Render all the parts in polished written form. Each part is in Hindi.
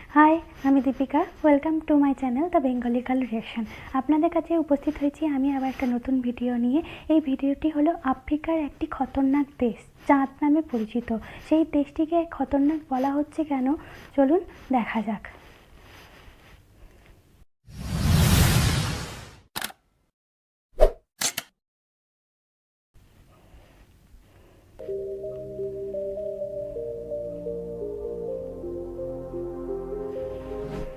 হাই, আমি Deepika. Welcome to my channel the Bengali girl reaction. আপনাদের কাছে উপস্থিত হয়েছি আমি আবার একটা নতুন ভিডিও নিয়ে। এই ভিডিওটি হলো আফ্রিকার একটি খতরনাক দেশ, চাঁদ নামে পরিচিত। সেই দেশটিকে খতরনাক বলা হচ্ছে কেন, চলুন দেখা যাক।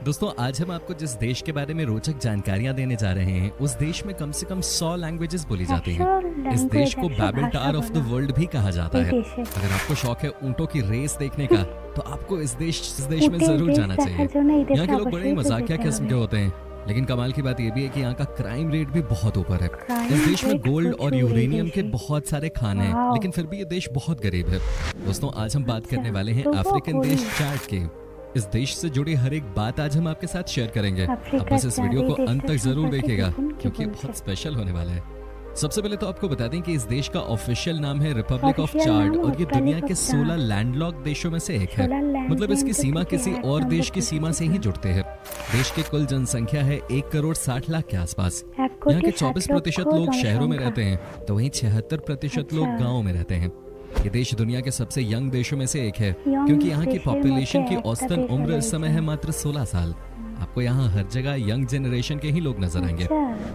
दोस्तों आज हम आपको जिस देश के बारे में रोचक जानकारियां देने जा रहे हैं उस देश में कम से कम 100 लैंग्वेजेस बोली जाती हैं। इस देश को Babel tower of the world भी कहा जाता है। अगर आपको शौक है ऊंटों की रेस देखने का तो आपको इस देश में जरूर जाना चाहिए। यहाँ के लोग बड़े ही मजाकिया किस्म के होते हैं, लेकिन कमाल की बात यह भी है कि यहाँ का क्राइम रेट भी बहुत ऊपर है। इस देश में गोल्ड और यूरेनियम के बहुत सारे खान हैं, लेकिन फिर भी ये देश बहुत गरीब है। दोस्तों आज हम बात करने वाले हैं अफ्रीकन देश चाड की। इस देश से जुड़ी हर एक बात आज हम आपके साथ शेयर करेंगे। आप बस इस वीडियो को अंत तक जरूर देखिएगा क्योंकि ये बहुत स्पेशल होने वाला है। सबसे पहले तो आपको बता दें कि इस देश का ऑफिशियल नाम है रिपब्लिक ऑफ चाड और ये दुनिया के 16 लैंडलॉक देशों में से एक है। मतलब इसकी सीमा किसी और देश की सीमा से ही जुड़ते हैं। देश की कुल जनसंख्या है 1 करोड़ 60 लाख के आसपास। यहाँ के 24% लोग शहरों में रहते हैं तो वहीं 76% लोग गाँव में रहते हैं। ये देश दुनिया के सबसे यंग देशों में से एक है क्योंकि यहाँ की पॉपुलेशन की औसतन उम्र इस समय है मात्र 16 साल। आपको यहाँ हर जगह यंग जनरेशन के ही लोग नजर आएंगे।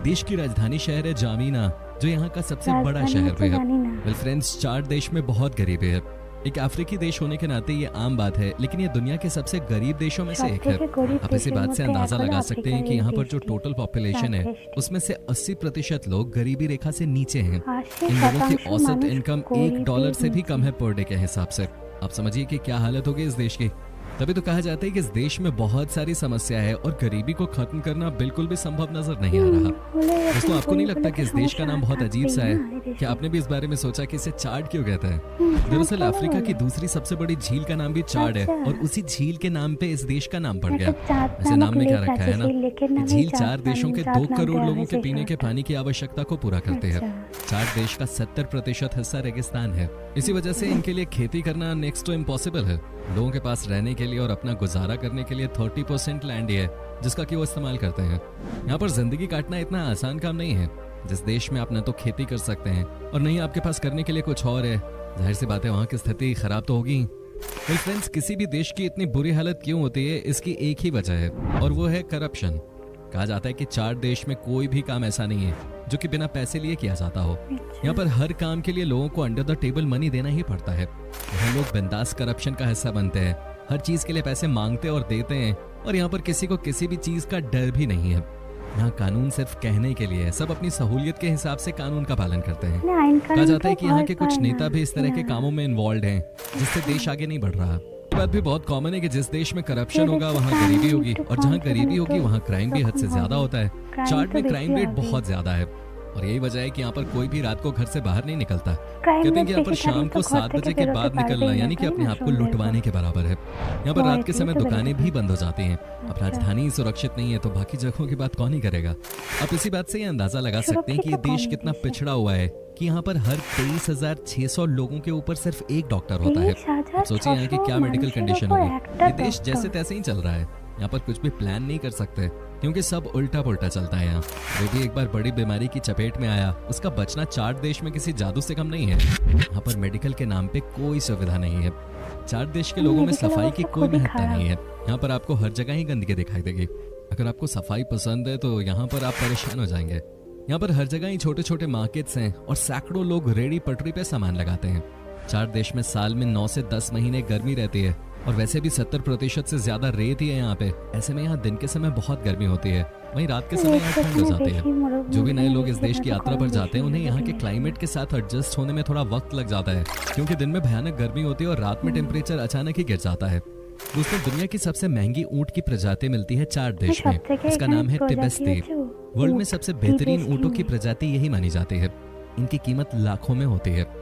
देश की राजधानी शहर है जामीना जो यहाँ का सबसे बड़ा शहर भी है। वेल फ्रेंड्स, चाड देश में बहुत गरीबी है। एक अफ्रीकी देश होने के नाते ये आम बात है, लेकिन ये दुनिया के सबसे गरीब देशों में से एक है। आप इसी बात से अंदाजा लगा सकते हैं कि यहाँ पर जो टोटल पॉपुलेशन है उसमें से 80% लोग गरीबी रेखा से नीचे हैं। इन लोगों की औसत इनकम $1 से भी कम है पर डे के हिसाब से। आप समझिए कि क्या हालत होगी इस देश की। तभी तो कहा जाता है कि इस देश में बहुत सारी समस्या है और गरीबी को खत्म करना बिल्कुल भी संभव नजर नहीं आ रहा। दोस्तों आपको नहीं लगता कि इस देश का नाम बहुत अजीब सा है? क्या आपने भी इस बारे में सोचा कि इसे चाड क्यों कहते हैं? दरअसल अफ्रीका की दूसरी सबसे बड़ी झील का नाम भी चाड है और उसी झील के नाम पे इस देश का नाम पड़ गया। ऐसे नाम में क्या रखा है ना, झील 4 देशों के 2 करोड़ लोगों के पीने के पानी की आवश्यकता को पूरा करते हैं। चाड देश का 70% हिस्सा रेगिस्तान है। इसी वजह से इनके लिए खेती करना नेक्स्ट टू इम्पॉसिबल है। लोगों के पास रहने के लिए और अपना गुजारा करने के लिए 30% लैंड ही है जिसका कि वो इस्तेमाल करते हैं। यहाँ पर जिंदगी काटना इतना आसान काम नहीं है। जिस देश में आप न तो खेती कर सकते हैं और नहीं आपके पास करने के लिए कुछ और है, जाहिर सी बात है वहाँ की स्थिति खराब तो होगी। तो फ्रेंड्स, किसी भी देश की इतनी बुरी हालत क्यों होती है, इसकी एक ही वजह है और वो है करप्शन। कहा जाता है कि चाड देश में कोई भी काम ऐसा नहीं है जो कि बिना पैसे लिए किया जाता हो। यहाँ पर हर काम के लिए लोगों को अंडर द टेबल मनी देना ही पड़ता है। यहाँ लोग बिंदास करप्शन का हिस्सा बनते हैं, हर चीज के लिए पैसे मांगते और देते हैं और यहाँ पर किसी को किसी भी चीज का डर भी नहीं है। यहाँ कानून सिर्फ कहने के लिए है, सब अपनी सहूलियत के हिसाब से कानून का पालन करते हैं। कहा जाता है कि यहाँ के कुछ नेता भी इस तरह के कामों में इन्वॉल्व हैं जिससे देश आगे नहीं बढ़ रहा। बात भी बहुत कॉमन है कि जिस देश में करप्शन होगा वहाँ गरीबी होगी और जहाँ गरीबी होगी वहाँ क्राइम भी हद से ज्यादा होता है। चाड में क्राइम रेट बहुत ज्यादा है और यही वजह है कि यहाँ पर कोई भी रात को घर से बाहर नहीं निकलता। कहते हैं कि यहाँ पर शाम को 7 बजे के बाद निकलना यानी कि अपने आप को लुटवाने के बराबर है। यहाँ पर रात के समय दुकानें भी बंद हो जाती हैं। अब राजधानी सुरक्षित नहीं है तो बाकी जगहों की बात कौन ही करेगा। आप इसी बात से ये अंदाजा लगा सकते हैं कि ये देश कितना पिछड़ा हुआ है कि यहाँ पर हर 23,600 लोगों के ऊपर सिर्फ एक डॉक्टर होता है। आप सोचिए यहाँ की क्या मेडिकल कंडीशन होगी। ये देश जैसे तैसे ही चल रहा है, यहाँ पर कुछ भी प्लान नहीं कर सकते क्योंकि सब उल्टा पुल्टा चलता है। यहाँ वो भी एक बार बड़ी बीमारी की चपेट में आया, उसका बचना चाड देश में किसी जादू से कम नहीं है। यहाँ पर मेडिकल के नाम पे कोई सुविधा नहीं है। चाड देश के लोगों में सफाई की कोई महत्ता नहीं है। यहाँ पर आपको हर जगह ही गंदगी दिखाई देगी। अगर आपको सफाई पसंद है तो यहाँ पर आप परेशान हो जाएंगे। यहाँ पर हर जगह ही छोटे छोटे मार्केट्स हैं और सैकड़ों लोग रेडी पटरी पे सामान लगाते हैं। चाड देश में साल में 9 से 10 महीने गर्मी रहती है और वैसे भी 70% से ज्यादा रेत ही है यहाँ पे। ऐसे में यहाँ दिन के समय बहुत गर्मी होती है, वहीं रात के समय यहाँ ठंड हो जाती है। जो भी नए लोग इस देश की यात्रा पर जाते हैं उन्हें यहाँ के क्लाइमेट के साथ एडजस्ट होने में थोड़ा वक्त लग जाता है क्योंकि दिन में भयानक गर्मी होती है और रात में टेम्परेचर अचानक ही गिर जाता है। दोस्तों दुनिया की सबसे महंगी ऊंट की प्रजाति मिलती है चाड देश में। इसका नाम है टिबेस्टी। वर्ल्ड में सबसे बेहतरीन ऊंटों की प्रजाति यही मानी जाती है। इनकी कीमत लाखों में होती है।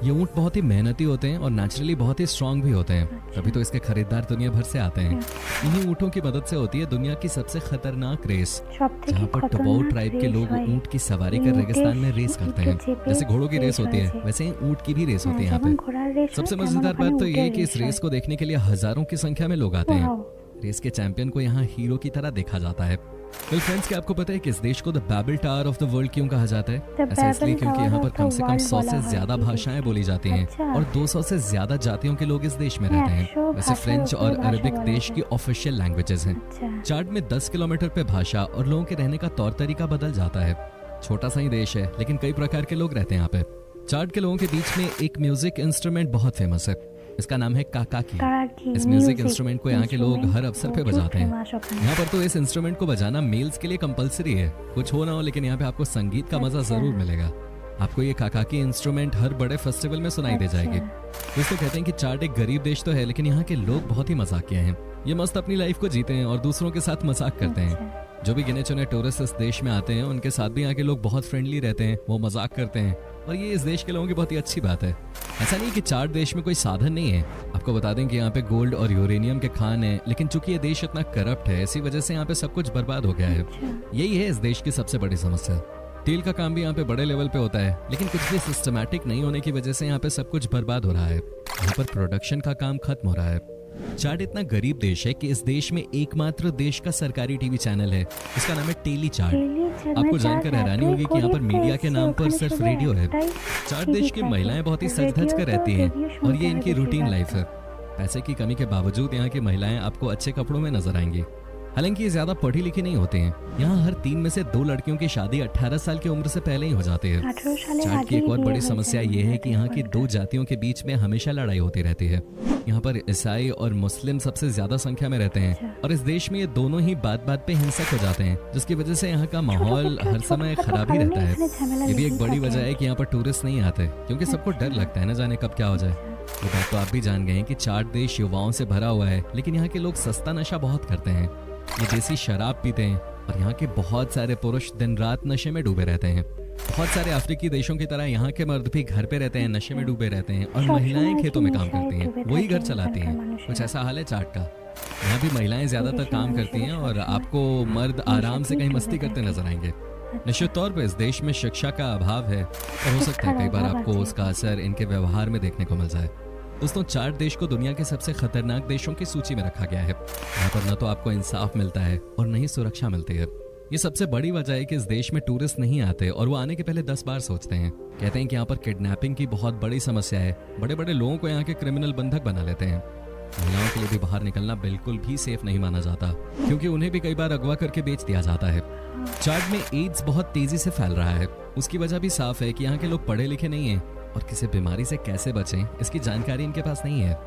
ये ऊंट बहुत ही मेहनती होते हैं और नेचुरली बहुत ही स्ट्रांग भी होते हैं, तभी तो इसके खरीदार दुनिया भर से आते हैं। इन्हीं ऊंटों की मदद से होती है दुनिया की सबसे खतरनाक रेस, जहाँ पर टबो ट्राइब के लोग ऊंट की सवारी कर रेगिस्तान में रेस करते हैं। जैसे घोड़ों की रेस होती है वैसे ही ऊंट की भी रेस होती है यहाँ पे। सबसे मजेदार बात तो ये है कि इस रेस को देखने के लिए हजारों की संख्या में लोग आते हैं। रेस के चैंपियन को यहाँ हीरो की तरह देखा जाता है। वेल फ्रेंड्स, क्या आपको पता है कि इस देश को the Babel tower of the world क्यों कहा जाता है? ऐसा इसलिए क्योंकि यहाँ पर कम से कम 100 से ज्यादा भाषाएं बोली जाती हैं और 200 से ज्यादा जातियों के लोग इस देश में रहते हैं। वैसे फ्रेंच और अरबिक देश की ऑफिशियल लैंग्वेजेस हैं। चार्ट में 10 किलोमीटर पे भाषा और लोगों के रहने का तौर तरीका बदल जाता है। छोटा सा ही देश है लेकिन कई प्रकार के लोग रहते हैं यहाँ पे। चार्ट के लोगों के बीच में एक म्यूजिक इंस्ट्रूमेंट बहुत फेमस है, इसका नाम है काकाकी। इस म्यूजिक इंस्ट्रूमेंट को यहाँ के लोग हर अवसर पे बजाते हैं। यहाँ पर तो इस इंस्ट्रूमेंट को बजाना मेल्स के लिए कंपलसरी है, कुछ हो ना हो, लेकिन यहाँ पे आपको संगीत का मजा जरूर मिलेगा। आपको ये काकाकी इंस्ट्रूमेंट हर बड़े फेस्टिवल में सुनाई दे जाएगी। दोस्तों कहते हैं कि चार्ट एक गरीब देश तो है लेकिन यहाँ के लोग बहुत ही मजाकिया हैं। ये मस्त अपनी लाइफ को जीते हैं और दूसरों के साथ मजाक करते हैं। जो भी गिने चुने टूरिस्ट इस देश में आते हैं उनके साथ भी यहाँ के लोग बहुत फ्रेंडली रहते हैं, वो मजाक करते हैं और ये इस देश के लोगों की बहुत ही अच्छी बात है। ऐसा नहीं कि चार्ट देश में कोई साधन नहीं है। आपको बता दें कि यहाँ पे गोल्ड और यूरेनियम के खान हैं, लेकिन चूंकि ये देश इतना करप्ट है इसी वजह से यहाँ पे सब कुछ बर्बाद हो गया है। यही है इस देश की सबसे बड़ी समस्या। तेल का काम भी यहाँ पे बड़े लेवल पे होता है लेकिन कुछ भी सिस्टमैटिक नहीं होने की वजह से यहाँ पे सब कुछ बर्बाद हो रहा है। यहाँ पर प्रोडक्शन का काम खत्म हो रहा है। चार्ट इतना गरीब देश है कि इस देश में एकमात्र देश का सरकारी टीवी चैनल है, इसका नाम है टेली चार्ट। आपको जानकर हैरानी होगी कि यहाँ पर मीडिया के नाम पर सिर्फ रेडियो है। चार्ट देश की महिलाएं बहुत ही सज धज कर रहती हैं और ये इनकी रूटीन लाइफ है। पैसे की कमी के बावजूद यहाँ की महिलाएं आपको अच्छे कपड़ों में नजर आएंगी। हालांकि ये ज्यादा पढ़ी लिखी नहीं होते हैं। यहाँ हर 3 में से 2 लड़कियों की शादी 18 साल की उम्र से पहले ही हो जाती है। चार्ट की एक और बड़ी समस्या ये है कि यहाँ की 2 जातियों के बीच में हमेशा लड़ाई होती रहती है। यहाँ पर ईसाई और मुस्लिम सबसे ज्यादा संख्या में रहते हैं और इस देश में ये दोनों ही बात बात पे हिंसक हो जाते हैं, जिसकी वजह से यहाँ का माहौल हर समय खराब ही रहता है। ये भी एक बड़ी वजह है कि यहाँ पर टूरिस्ट नहीं आते क्योंकि सबको डर लगता है न जाने कब क्या हो जाए। ये बात तो आप भी जान गए हैं कि चार्ट देश युवाओं से भरा हुआ है लेकिन यहाँ के लोग सस्ता नशा बहुत करते हैं। ये देसी शराब पीते हैं और यहाँ के बहुत सारे पुरुष दिन रात नशे में डूबे रहते हैं। बहुत सारे अफ्रीकी देशों की तरह यहाँ के मर्द भी घर पे रहते हैं, नशे में डूबे रहते हैं और महिलाएं खेतों में काम करती हैं, वही घर चलाती हैं। कुछ ऐसा हाल है चार्ट का। यहाँ भी महिलाएं ज्यादातर काम करती हैं और आपको मर्द आराम से कहीं मस्ती करते नजर आएंगे। निश्चित तौर पर इस देश में शिक्षा का अभाव है और हो सकता है कई बार आपको उसका असर इनके व्यवहार में देखने को मिल जाए। दोस्तों चार्ट देश को दुनिया के सबसे खतरनाक देशों की सूची में रखा गया है। यहाँ पर न तो आपको इंसाफ मिलता है और न ही सुरक्षा मिलती है। ये सबसे बड़ी वजह है कि इस देश में टूरिस्ट नहीं आते और वो आने के पहले 10 बार सोचते हैं। कहते हैं कि यहाँ पर किडनैपिंग की बहुत बड़ी समस्या है। बड़े बड़े लोगों को यहाँ के क्रिमिनल बंधक बना लेते हैं। महिलाओं के लिए भी बाहर निकलना बिल्कुल भी सेफ नहीं माना जाता क्योंकि उन्हें भी कई बार अगवा करके बेच दिया जाता है। चार्ट में एड्स बहुत तेजी से फैल रहा है। उसकी वजह भी साफ है कि यहाँ के लोग पढ़े लिखे नहीं हैं और किसी बीमारी से कैसे बचें इसकी जानकारी इनके पास नहीं है।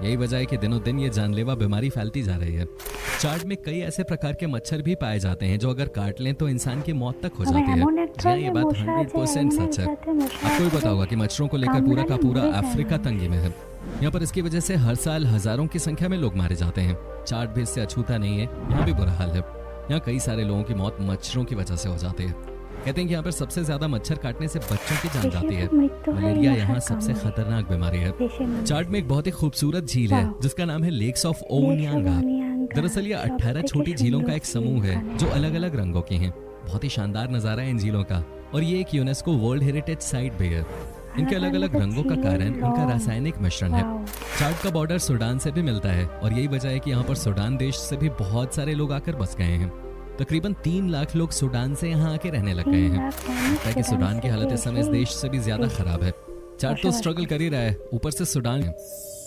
यही वजह है कि दिनों दिन ये जानलेवा बीमारी फैलती जा रही है। चार्ट में कई ऐसे प्रकार के मच्छर भी पाए जाते हैं जो अगर काट लें तो इंसान की मौत तक हो जाती है। जी ये बात 100% सच है। आपको भी पता होगा कि मच्छरों को लेकर पूरा का पूरा अफ्रीका तंगी में है। यहाँ पर इसकी वजह से हर साल हजारों की संख्या में लोग मारे जाते हैं। चार्ट भी इससे अछूता नहीं है, यहाँ भी बुरा हाल है। यहाँ कई सारे लोगों की मौत मच्छरों की वजह से हो जाती है। कहते हैं कि यहाँ पर सबसे ज्यादा मच्छर काटने से बच्चों की जान जाती है। मलेरिया यहाँ सबसे खतरनाक बीमारी है। चार्ट में एक बहुत ही खूबसूरत झील है जिसका नाम है लेक्स ऑफ ओवनियांगा। दरअसल ये 18 छोटी झीलों का एक समूह है जो अलग अलग रंगों की हैं। बहुत ही शानदार नजारा है इन झीलों का और ये एक यूनेस्को वर्ल्ड हेरिटेज साइट भी है। इनके अलग अलग रंगों का कारण उनका रासायनिक मिश्रण है। चार्ट का बॉर्डर सूडान से भी मिलता है और यही वजह है कि यहाँ पर सूडान देश से भी बहुत सारे लोग आकर बस गए हैं। तकरीबन 3 लाख लोग सूडान से यहाँ आके रहने लग गए हैं। ताकि सूडान की हालत इस समय इस देश से भी ज्यादा खराब है। चार्ट तो स्ट्रगल कर ही रहा है, ऊपर से सूडान।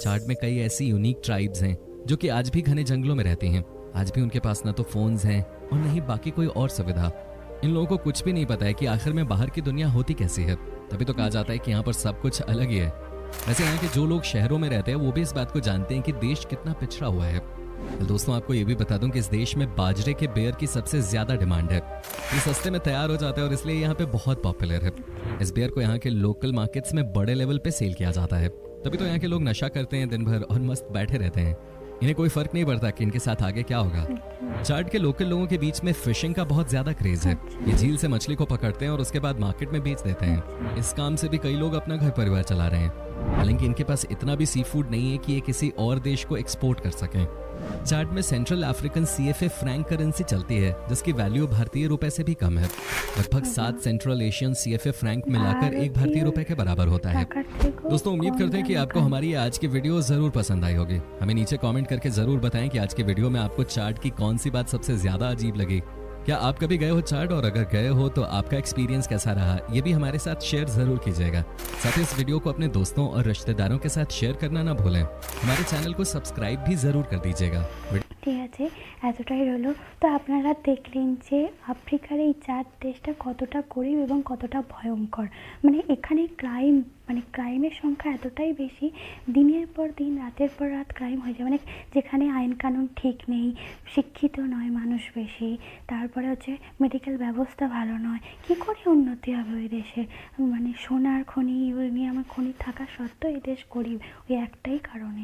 चार्ट में कई ऐसी यूनिक ट्राइब्स हैं जो कि आज भी घने जंगलों में रहती हैं। आज भी उनके पास न तो फोन्स हैं और न ही बाकी कोई और सुविधा। इन लोगों को कुछ भी नहीं पता है कि आखिर में बाहर की दुनिया होती कैसी है। तभी तो कहा जाता है कि यहाँ पर सब कुछ अलग ही है। वैसे यहाँ के जो लोग शहरों में रहते हैं वो भी इस बात को जानते हैं कि देश कितना पिछड़ा हुआ है। दोस्तों आपको ये भी बता दूं कि इस देश में बाजरे के बेर की सबसे ज्यादा डिमांड है। ये सस्ते में तैयार हो जाता है और इसलिए यहाँ पे बहुत पॉपुलर है। इस बेर को यहाँ के लोकल मार्केट्स में बड़े लेवल पे सेल किया जाता है। तभी तो यहाँ के लोग नशा करते हैं दिन भर और मस्त बैठे रहते हैं। इन्हें कोई फर्क नहीं पड़ता कि इनके साथ आगे क्या होगा। चार्ट के लोकल लोगों के बीच में फिशिंग का बहुत ज्यादा क्रेज है। ये झील से मछली को पकड़ते हैं और उसके बाद मार्केट में बेच देते हैं। इस काम से भी कई लोग अपना घर परिवार चला रहे हैं। हालांकि इनके पास इतना भी सी फूड नहीं है कि ये किसी और देश को एक्सपोर्ट कर सकें। चार्ट में central African CFA Frank currency चलती है जिसकी वैल्यू भारतीय रुपए से भी कम है। लगभग 7 सेंट्रल एशियन CFA फ्रैंक मिलाकर 1 भारतीय रुपए के बराबर होता है। दोस्तों उम्मीद करते हैं कि आपको हमारी आज की वीडियो जरूर पसंद आई होगी। हमें नीचे कमेंट करके जरूर बताएं कि आज की वीडियो में आपको चार्ट की कौन सी बात सबसे ज्यादा अजीब लगी। क्या आप कभी गए हो चार्ट, और अगर गए हो तो आपका एक्सपीरियंस कैसा रहा, ये भी हमारे साथ शेयर जरूर कीजिएगा। साथ ही इस वीडियो को अपने दोस्तों और रिश्तेदारों के साथ शेयर करना ना भूलें। हमारे चैनल को सब्सक्राइब भी जरूर कर दीजिएगा। ঠিক আছে, এতটাই রইলো। তো আপনারা দেখলেন যে আফ্রিকার এই চাঁদ দেশটা কতটা গরিব এবং কতটা ভয়ঙ্কর। মানে এখানে ক্রাইমের সংখ্যা এতটাই বেশি, দিনের পর দিন রাতের পর রাত ক্রাইম হয়ে যায়। মানে যেখানে আইন কানুন ঠিক নেই, শিক্ষিত নয় মানুষ বেশি, তারপরে হচ্ছে মেডিকেল ব্যবস্থা ভালো নয়, কি করে উন্নতি হবে ওই দেশের? মানে সোনার খনি, ইউরেনিয়ামের খনি থাকা সত্ত্বেও এই দেশ গরিব, ওই একটাই কারণে।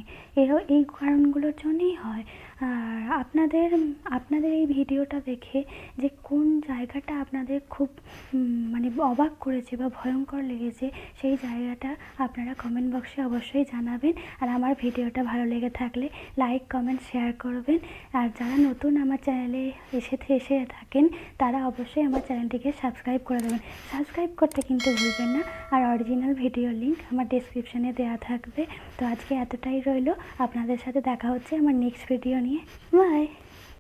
এই কারণগুলোর জন্যই হয়। আর আপনাদের এই ভিডিওটা দেখে যে কোন জায়গাটা আপনাদের খুব মানে অবাক করেছে বা ভয়ঙ্কর লেগেছে, সেই জায়গাটা আপনারা কমেন্ট বক্সে অবশ্যই জানাবেন। আর আমার ভিডিওটা ভালো লেগে থাকলে লাইক কমেন্ট শেয়ার করবেন। আর যারা নতুন আমার চ্যানেলে এসে থাকেন তারা অবশ্যই আমার চ্যানেলটিকে সাবস্ক্রাইব করে দেবেন। সাবস্ক্রাইব করতে কিন্তু ভুলবেন না। আর অরিজিনাল ভিডিও লিঙ্ক আমার ডেসক্রিপশানে দেওয়া থাকবে। তো আজকে এতটাই রইলো, আপনাদের সাথে দেখা হচ্ছে আমার নেক্সট ভিডিও নিয়ে। বাই।